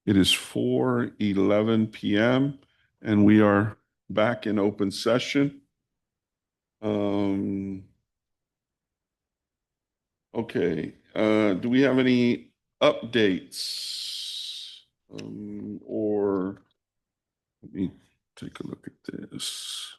It is 4:11 p.m. and we are back in open session. Okay, do we have any updates? Or let me take a look at this.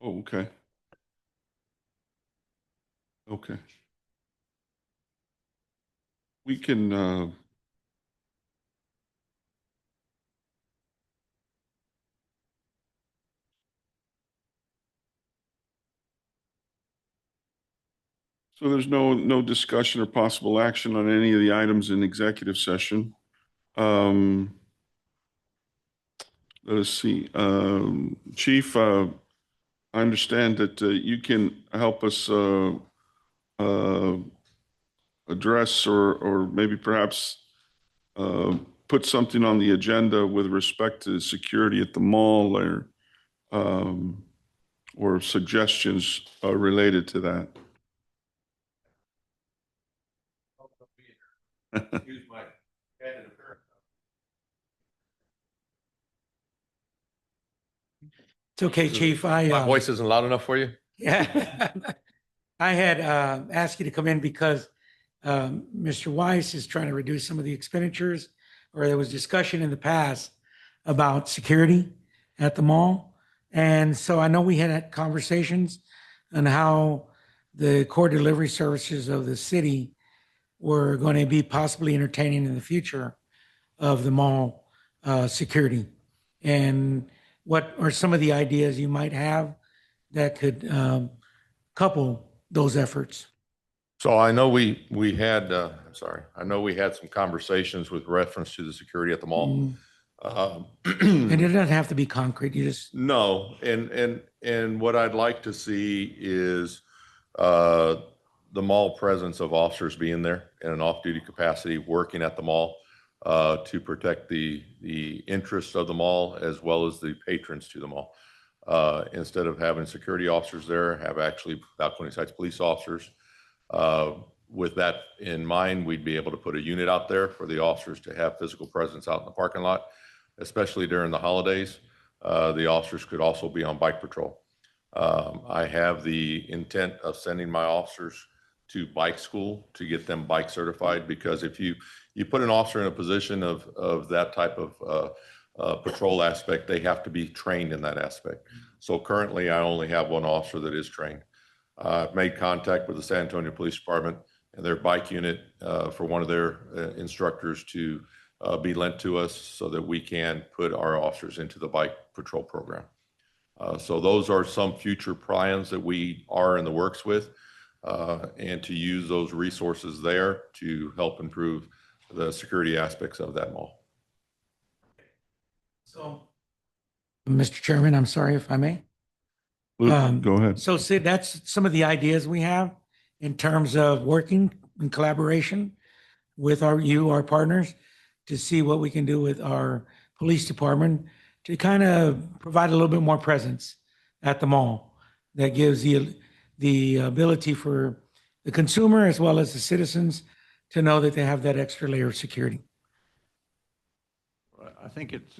Oh, okay. Okay. We can, so there's no discussion or possible action on any of the items in executive session. Let us see. Chief, I understand that you can help us uh, address or maybe perhaps uh, put something on the agenda with respect to security at the mall um, or suggestions related to that. It's okay, Chief. My voice isn't loud enough for you? Yeah. I had asked you to come in because Mr. Weiss is trying to reduce some of the expenditures, or there was discussion in the past about security at the mall. And so I know we had conversations on how the core delivery services of the city were going to be possibly entertaining in the future of the mall security. And what are some of the ideas you might have that could couple those efforts? So I know we had, I'm sorry, I know we had some conversations with reference to the security at the mall. And it doesn't have to be concrete. You just No, and what I'd like to see is the mall presence of officers being there in an off-duty capacity, working at the mall to protect the interests of the mall as well as the patrons to the mall. Instead of having security officers there, have actually Balcony Heights police officers. With that in mind, we'd be able to put a unit out there for the officers to have physical presence out in the parking lot, especially during the holidays. The officers could also be on bike patrol. I have the intent of sending my officers to bike school to get them bike certified, because if you put an officer in a position of that type of patrol aspect, they have to be trained in that aspect. So currently, I only have one officer that is trained. I've made contact with the San Antonio Police Department and their bike unit for one of their instructors to be lent to us so that we can put our officers into the bike patrol program. So those are some future plans that we are in the works with, and to use those resources there to help improve the security aspects of that mall. so, Mr. Chairman, I'm sorry if I may. Luke, go ahead. So, Sid, that's some of the ideas we have in terms of working in collaboration with our partners, to see what we can do with our police department to kind of provide a little bit more presence at the mall that gives the ability for the consumer as well as the citizens to know that they have that extra layer of security. I think it's,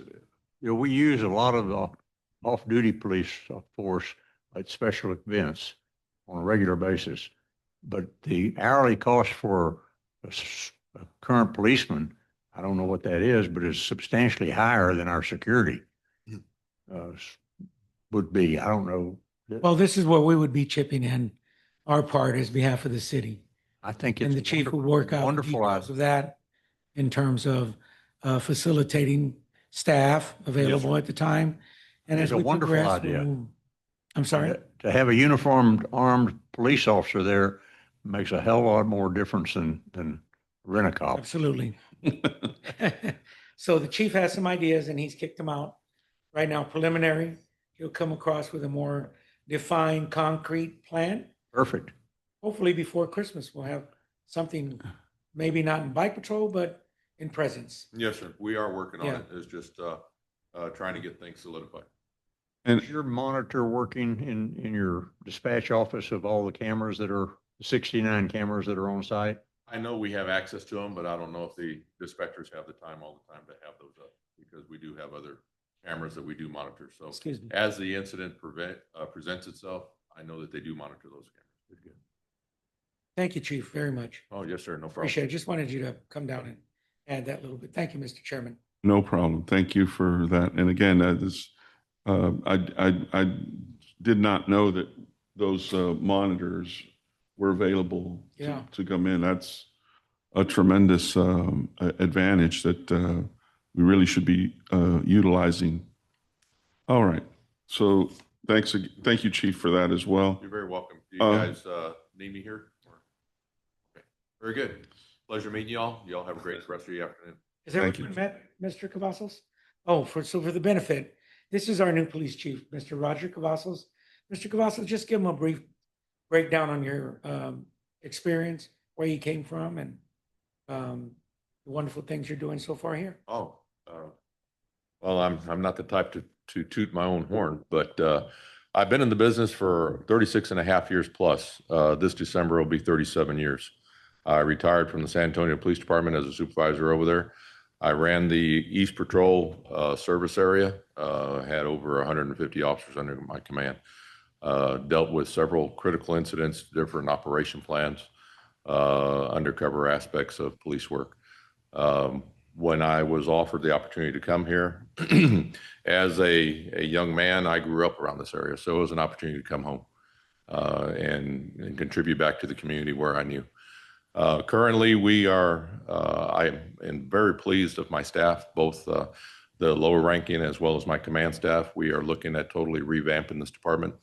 we use a lot of the off-duty police force at special events on a regular basis. But the hourly cost for a current policeman, I don't know what that is, but it's substantially higher than our security would be. I don't know. Well, this is where we would be chipping in our part as behalf of the city. I think And it's the chief would work out the wonderful details of that in terms of facilitating staff available at the time. And It's as a we wonderful progress, idea. I'm sorry? To have a uniformed armed police officer there makes a hell of a lot more difference than rent-a-cop. Absolutely. So the chief has some ideas and he's kicked them out. Right now, preliminary, he'll come across with a more defined, concrete plan. Perfect. Hopefully before Christmas, we'll have something, maybe not in bike patrol, but in presence. Yes, sir. We are working on Yeah. it. It's just trying to get things solidified. And Is your monitor working in your dispatch office of all the cameras that are, 69 cameras that are on site? I know we have access to them, but I don't know if the dispatchers have the time all the time to have those up, because we do have other cameras that we do monitor. So Excuse me. as the incident presents itself, I know that they do monitor those cameras. Good, good. Thank you, Chief, very much. Oh, yes, sir. No problem. Appreciate it. Just wanted you to come down and add that little bit. Thank you, Mr. Chairman. no problem. Thank you for that. And again, I did not know that those monitors were available Yeah. to come in. That's a tremendous advantage that we really should be utilizing. All right. So thank you, Chief, for that as well. You're very welcome. Do you guys need me here? Okay. Very good. Pleasure meeting you all. You all have a great rest of your afternoon. Is Thank everyone you. met, Mr. Cavazos? Oh, so for the benefit, this is our new police chief, Mr. Roger Cavazos. Mr. Cavazos, just give him a brief breakdown on your experience, where you came from, and the wonderful things you're doing so far here. Oh, well, I'm not the type to toot my own horn, but I've been in the business for 36 and a half years plus. This December will be 37 years. I retired from the San Antonio Police Department as a supervisor over there. I ran the East Patrol service area, had over 150 officers under my command. Dealt with several critical incidents, different operation plans, undercover aspects of police work. When I was offered the opportunity to come here, as a young man, I grew up around this area, so it was an opportunity to come home and contribute back to the community where I knew. Currently, I am very pleased of my staff, both the lower ranking as well as my command staff. We are looking at totally revamping this department.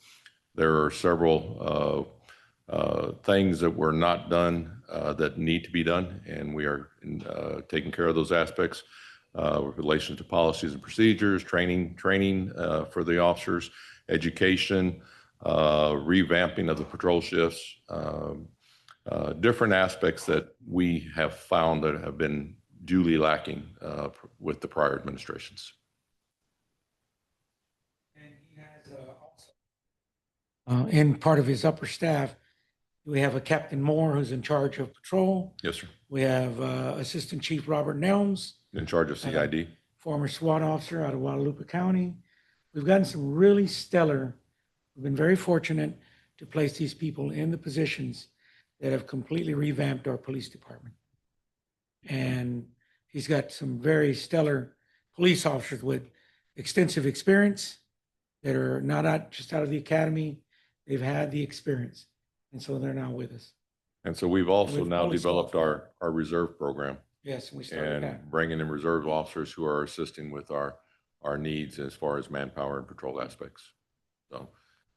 There are several things that were not done that need to be done, and we are taking care of those aspects with relation to policies and procedures, training for the officers, education, revamping of the patrol shifts, different aspects that we have found that have been duly lacking with the prior administrations. And he has also, in part of his upper staff, we have a Captain Moore who's in charge of patrol. Yes, sir. We have Assistant Chief Robert Nelms, In charge of CID. former SWAT officer out of Guadalupe County. We've gotten some really stellar, we've been very fortunate to place these people in the positions that have completely revamped our police department. And he's got some very stellar police officers with extensive experience that are not just out of the academy, they've had the experience. And so they're now with us. And so we've also We've now always developed thought- our reserve program Yes, and we started that. and bringing in reserve officers who are assisting with our needs as far as manpower and patrol aspects. So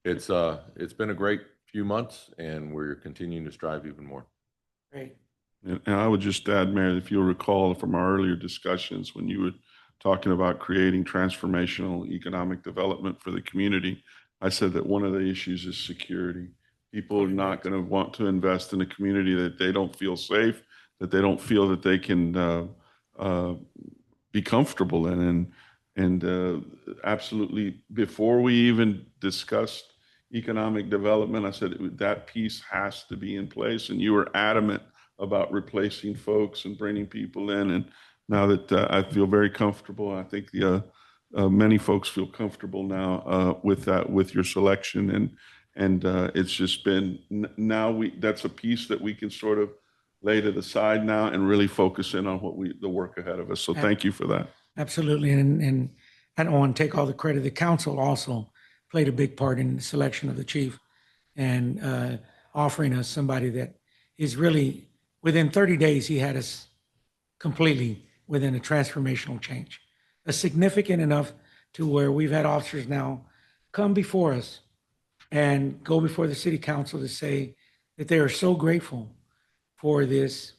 it's been a great few months, and we're continuing to strive even more. Great. And I would just add, Mayor, if you'll recall from our earlier discussions, when you were talking about creating transformational economic development for the community, I said that one of the issues is security. People are not going to want to invest in a community that they don't feel safe, that they don't feel that they can be comfortable in. And absolutely, before we even discussed economic development, I said that piece has to be in place. And you were adamant about replacing folks and bringing people in. And now that I feel very comfortable, I think many folks feel comfortable now with that, with your selection. And it's just been, now that's a piece that we can sort of lay to the side now and really focus in on the work ahead of us. So thank you for that. Absolutely. And I don't want to take all the credit. The council also played a big part in the selection of the chief and offering us somebody that is really, within 30 days, he had us completely within a transformational change, a significant enough to where we've had officers now come before us and go before the city council to say that they are so grateful for this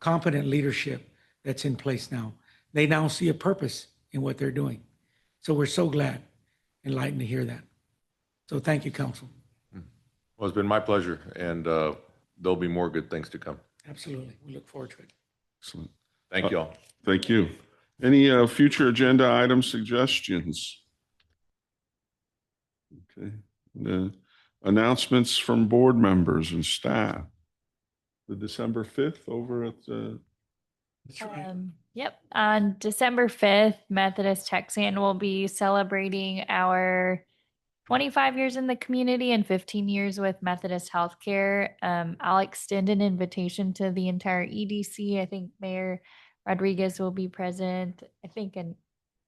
competent leadership that's in place now. They now see a purpose in what they're doing. So we're so glad, enlightened to hear that. So thank you, council. Well, it's been my pleasure, and there'll be more good things to come. Absolutely. We look forward to it. Excellent. Thank you all. Thank you. Any future agenda item suggestions? Okay. The announcements from board members and staff. The December 5th over at the, That's right. Yep. On December 5th, Methodist Texan will be celebrating our 25 years in the community and 15 years with Methodist Healthcare. I'll extend an invitation to the entire EDC. I think Mayor Rodriguez will be present. I think, and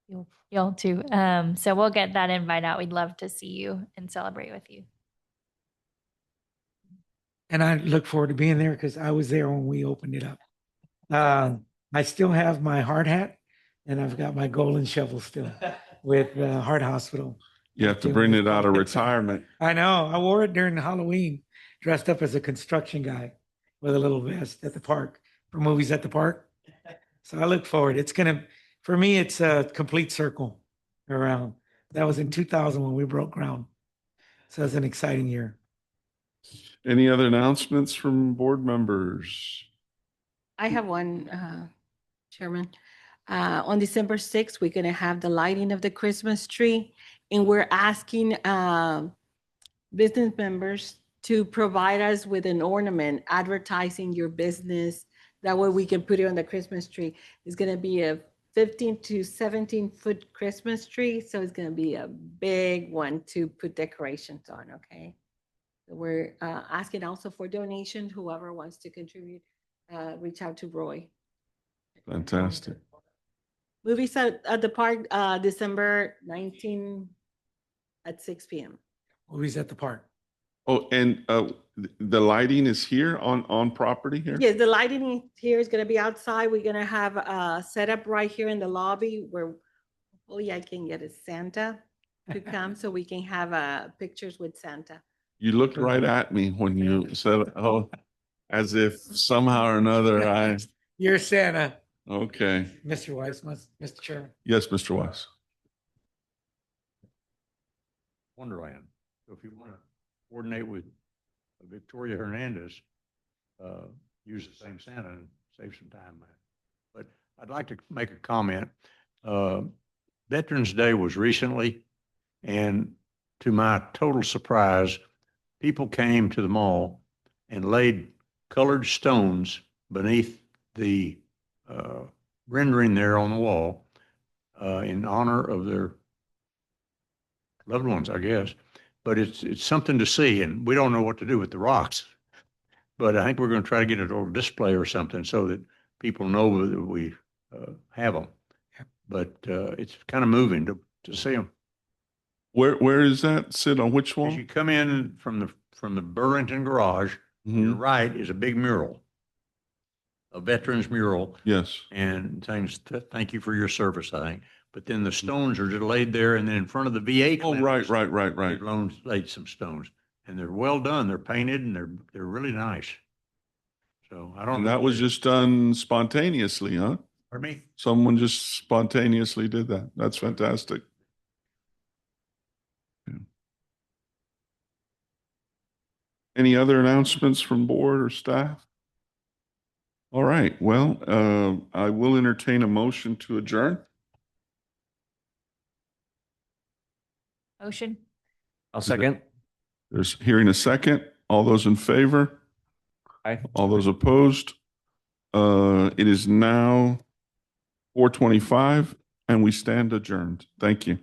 you'll too. So we'll get that invite out. We'd love to see you and celebrate with you. And I look forward to being there because I was there when we opened it up. I still have my hard hat and I've got my golden shovel still with Heart Hospital. you have to bring it out of retirement. I know. I wore it during Halloween, dressed up as a construction guy with a little vest at the park for movies at the park. So I look forward. For me, it's a complete circle around. That was in 2000 when we broke ground. So it's an exciting year. Any other announcements from board members? I have one, Chairman. On December 6th, we're going to have the lighting of the Christmas tree. And we're asking business members to provide us with an ornament advertising your business. That way we can put it on the Christmas tree. It's going to be a 15 to 17 foot Christmas tree. So it's going to be a big one to put decorations on, okay? We're asking also for donations. Whoever wants to contribute, reach out to Roy. Fantastic. Movies at the park, December 19 at 6 p.m. Movies at the park. Oh, and the lighting is here on property here? Yes, the lighting here is going to be outside. We're going to have a setup right here in the lobby where hopefully I can get a Santa to come so we can have pictures with Santa. You looked right at me when you said, oh, as if somehow or another You're Santa, okay. Mr. Weiss, Mr. Chairman. Yes, Mr. Weiss. Wonderland. So if you want to coordinate with Victoria Hernandez, use the same Santa and save some time. But I'd like to make a comment. Veterans Day was recently, and to my total surprise, people came to the mall and laid colored stones beneath the rendering there on the wall in honor of their loved ones, I guess. But it's something to see, and we don't know what to do with the rocks. But I think we're going to try to get it on display or something so that people know that we have them. But it's kind of moving to see them. Where is that? Sit on which As one? you come in from the Burlington garage, to your Mhm. right is a big mural, a veterans mural, Yes. and things. Thank you for your service, I think. But then the stones are just laid there, and then in front of the VA. Oh, right. They laid some stones, and they're well done. They're painted, and they're really nice. So I don't. And that was just done spontaneously, huh? Pardon me? Someone just spontaneously did that. That's fantastic. Yeah. Any other announcements from board or staff? All right, well, I will entertain a motion to adjourn. Motion. I'll second. There's hearing a second. All those in favor? Aye. All those opposed? It is now 4:25 and we stand adjourned. Thank you.